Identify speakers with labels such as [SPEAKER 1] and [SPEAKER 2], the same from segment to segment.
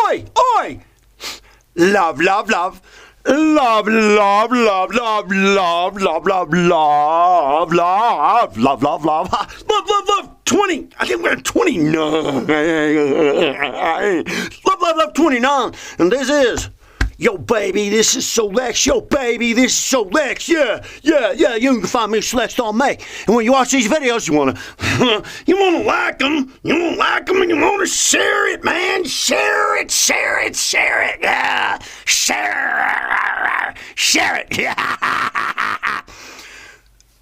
[SPEAKER 1] oi, oi. Love, love, love. Love, love, love, love, love, love, love, love, love, love, love, love, love, 20. I think we're at 29. Love, 29. And this is, yo, baby, this is Solex. Yo, baby, this is Solex. Yeah. You can find me Solex on May. And when you watch these videos, you wanna like them. You wanna like them, and you wanna share it, man. Share it. Yeah, share it. Yeah.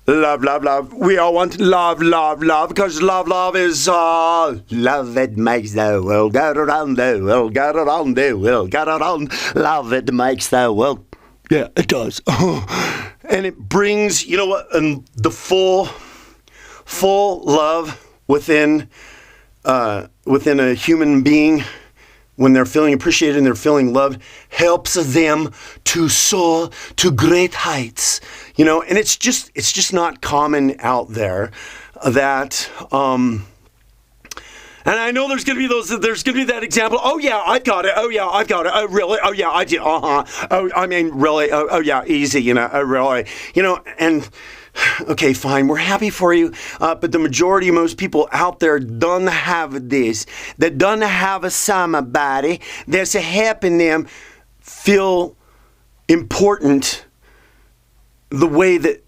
[SPEAKER 1] Love, love, love. We all want love, love, love, because love is love that makes the world go around, the world go around, the world go around. Love that makes the world. Yeah, it does. And it brings, you know what, the full love within a human being. When they're feeling appreciated and they're feeling loved, helps them to soar to great heights. You know, and it's just not common out there that, and I know there's going to be that example. Oh yeah, I've got it. Oh yeah, I've got it. Oh really? Oh yeah, I did. Oh, I mean, really? Oh yeah, easy, you know, oh really? You know, and okay, fine, we're happy for you, but the majority of most people out there don't have this. They don't have somebody that's helping them feel important the way that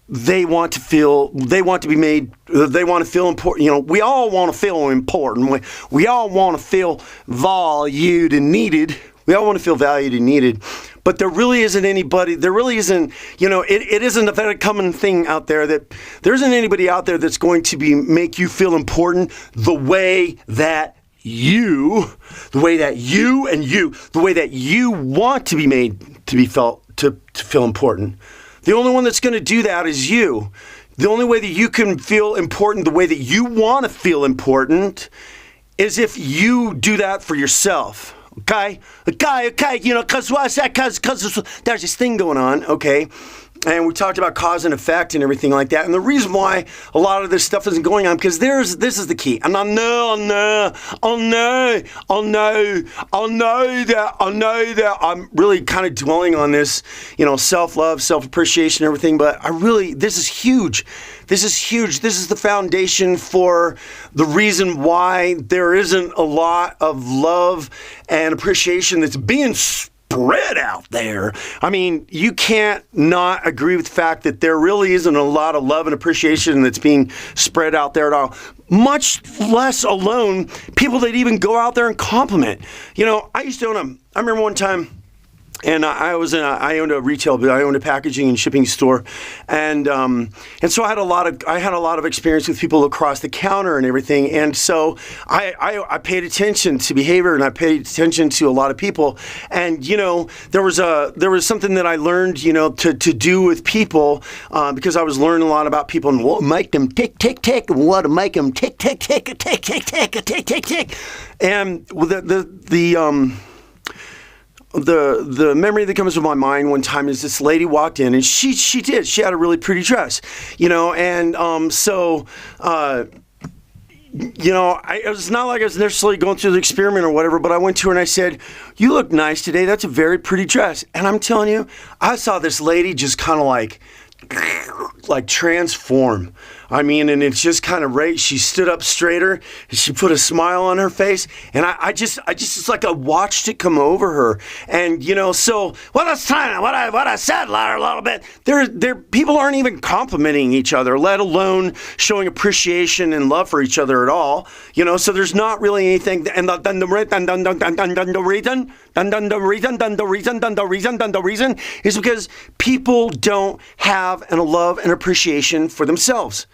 [SPEAKER 1] they want to feel. They want to be made. They want to feel important. You know, we all want to feel important. We all want to feel valued and needed. We all want to feel valued and needed. But there really isn't anybody, there really isn't, you know, it isn't a very common thing out there that there isn't anybody out there that's going to make you feel important the way that you want to be made to be felt, to feel important. The only one that's going to do that is you. The only way that you can feel important the way that you want to feel important is if you do that for yourself. Okay, you know, because there's this thing going on, okay? And we talked about cause and effect and everything like that. And the reason why a lot of this stuff isn't going on, because this is the key. And I know that I'm really kind of dwelling on this, you know, self-love, self-appreciation, everything. But this is huge. This is huge. This is the foundation for the reason why there isn't a lot of love and appreciation that's being spread out there. I mean, you can't not agree with the fact that there really isn't a lot of love and appreciation that's being spread out there at all. Much less alone people that even go out there and compliment. You know, I remember one time, and I owned a retail, but I owned a packaging and shipping store, and so I had a lot of experience with people across the counter and everything, and so I paid attention to behavior and I paid attention to a lot of people, and you know there was something that I learned, you know, to do with people because I was learning a lot about people and what make them tick tick tick and what to make them tick tick tick tick tick tick tick tick tick tick, and the memory that comes to my mind one time is this lady walked in and she had a really pretty dress, you know, and you know, it was not like I was necessarily going through the experiment or whatever, but I went to her and I said, "You look nice today. That's a very pretty dress." And I'm telling you, I saw this lady just kind of like transform. I mean, and it's just kind of right. She stood up straighter and she put a smile on her face. And I just, it's like I watched it come over her. And, you know, so what I said a little bit, people aren't even complimenting each other, let alone showing appreciation and love for each other at all. You know, so there's not really anything. And the reason is because people don't have a love and appreciation for themselves.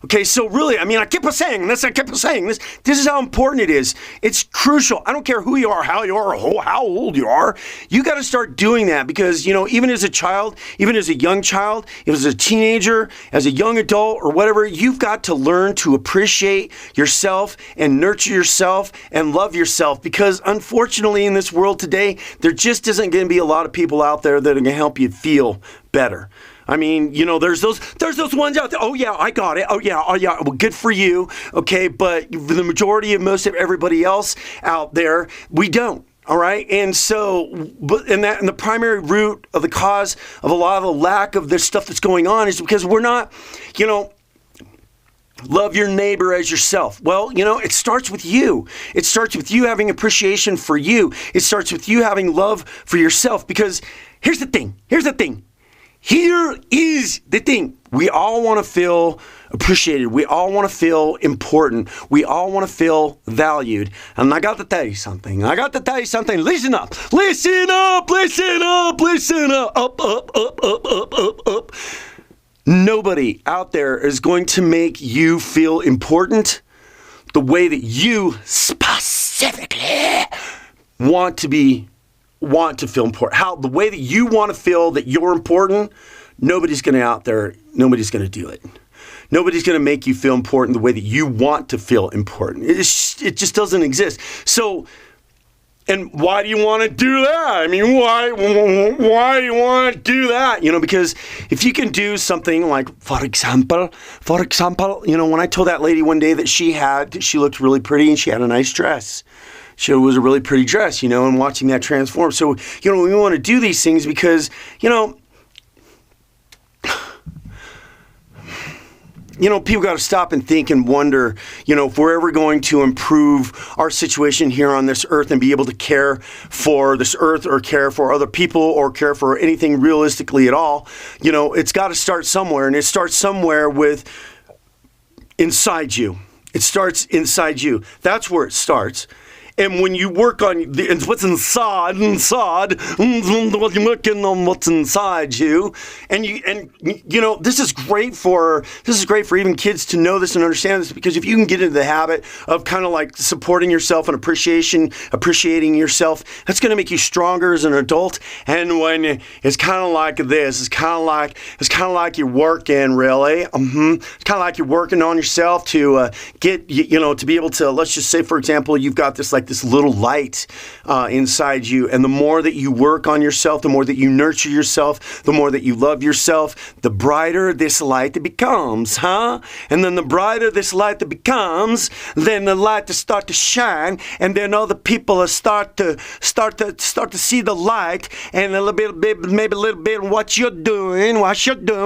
[SPEAKER 1] Okay, so really, I mean, I keep saying this. This is how important it is. It's crucial. I don't care who you are, how you are, or how old you are. You got to start doing that because, you know, even as a child, even as a young child, as a teenager, as a young adult or whatever, you've got to learn to appreciate yourself and nurture yourself and love yourself because, unfortunately, in this world today, there just isn't going to be a lot of people out there that are going to help you feel better. I mean, you know, there's those ones out there. Oh yeah, I got it. Oh yeah. Well, good for you. Okay, but the majority of most of everybody else out there, we don't. All right. And so, and the primary root of the cause of a lot of the lack of this stuff that's going on is because we're not, love your neighbor as yourself. Well, it starts with you. It starts with you having appreciation for you. It starts with you having love for yourself, because here's the thing. Here is the thing. We all want to feel appreciated. We all want to feel important. We all want to feel valued. And I got to tell you something. Listen up. Up. Nobody out there is going to make you feel important the way that you specifically want to feel important. The way that you want to feel that you're important, nobody's going to do it. Nobody's going to make you feel important the way that you want to feel important. It just doesn't exist. So, and why do you want to do that? I mean, why do you want to do that? Because if you can do something like, for example, when I told that lady one day that she looked really pretty and she had a nice dress. She was a really pretty dress, and watching that transform. So, we want to do these things because, people got to stop and think and wonder, if we're ever going to improve our situation here on this earth and be able to care for this earth or care for other people or care for anything realistically at all, it's got to start somewhere. And it starts somewhere with inside you. It starts inside you. That's where it starts. And when you work on what's inside, what you're working on what's inside you, and this is great for even kids to know this and understand this, because if you can get into the habit of kind of like supporting yourself and appreciating yourself, that's going to make you stronger as an adult. And when it's kind of like this, it's kind of like you're working really. It's kind of like you're working on yourself to get to be able to, let's just say, for example, you've got this little light inside you. And the more that you work on yourself, the more that you nurture yourself, the more that you love yourself, the brighter this light becomes, huh? And then the brighter this light becomes, then the light to start to shine, and then other people start to see the light, and maybe a little bit what you're doing,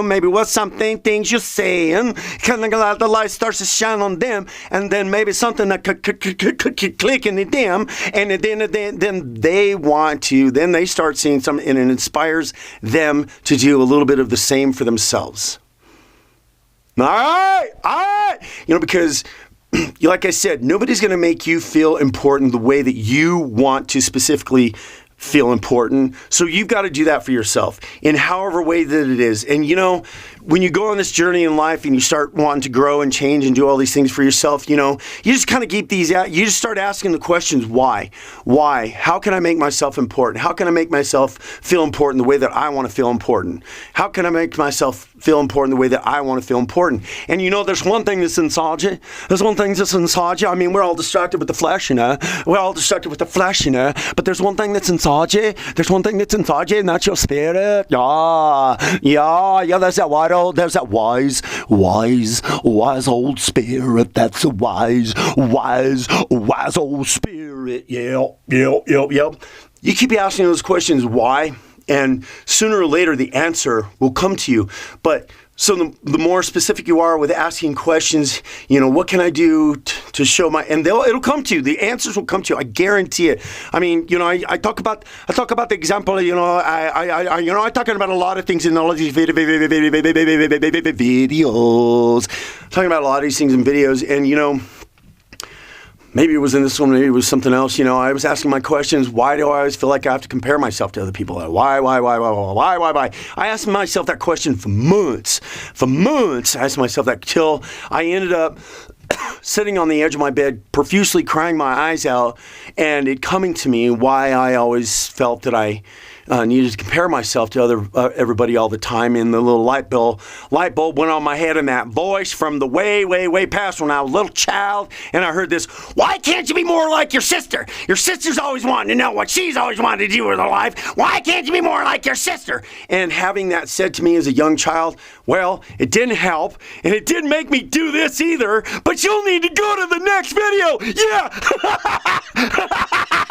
[SPEAKER 1] maybe what things you're saying, kind of the light starts to shine on them, and then maybe something that could click in them, and then they start seeing something, and it inspires them to do a little bit of the same for themselves. All right, because like I said, nobody's going to make you feel important the way that you want to specifically feel important. So you've got to do that for yourself in however way that it is. And when you go on this journey in life and you start wanting to grow and change and do all these things for yourself, you just kind of keep these out. You just start asking the questions, why? How can I make myself important? How can I make myself feel important the way that I want to feel important? How can I make myself feel important the way that I want to feel important? And there's one thing that's inside you. I mean, we're all distracted with the flesh, but there's one thing that's inside you. There's one thing that's inside you, and that's your spirit. Yeah, there's that wise old spirit. That's a wise old spirit. Yeah. You keep asking those questions, why? And sooner or later, the answer will come to you. But so the more specific you are with asking questions, what can I do to show and it'll come to you. The answers will come to you. I guarantee it. I mean, I talk about the example. I talking about a lot of things in all of these videos. Talking about a lot of these things in videos, and maybe it was in this one, maybe it was something else. I was asking my questions. Why do I always feel like I have to compare myself to other people? Why? I asked myself that question for months. I asked myself that till I ended up sitting on the edge of my bed, profusely crying my eyes out, and it coming to me why I always felt that I needed to compare myself to everybody all the time. And the little light bulb went on my head, and that voice from the way past when I was a little child, and I heard this, why can't you be more like your sister? Your sister's always wanting to know what she's always wanted to do with her life. Why can't you be more like your sister? And having that said to me as a young child, well, it didn't help, and it didn't make me do this either, but you'll need to go to the next video. Yeah.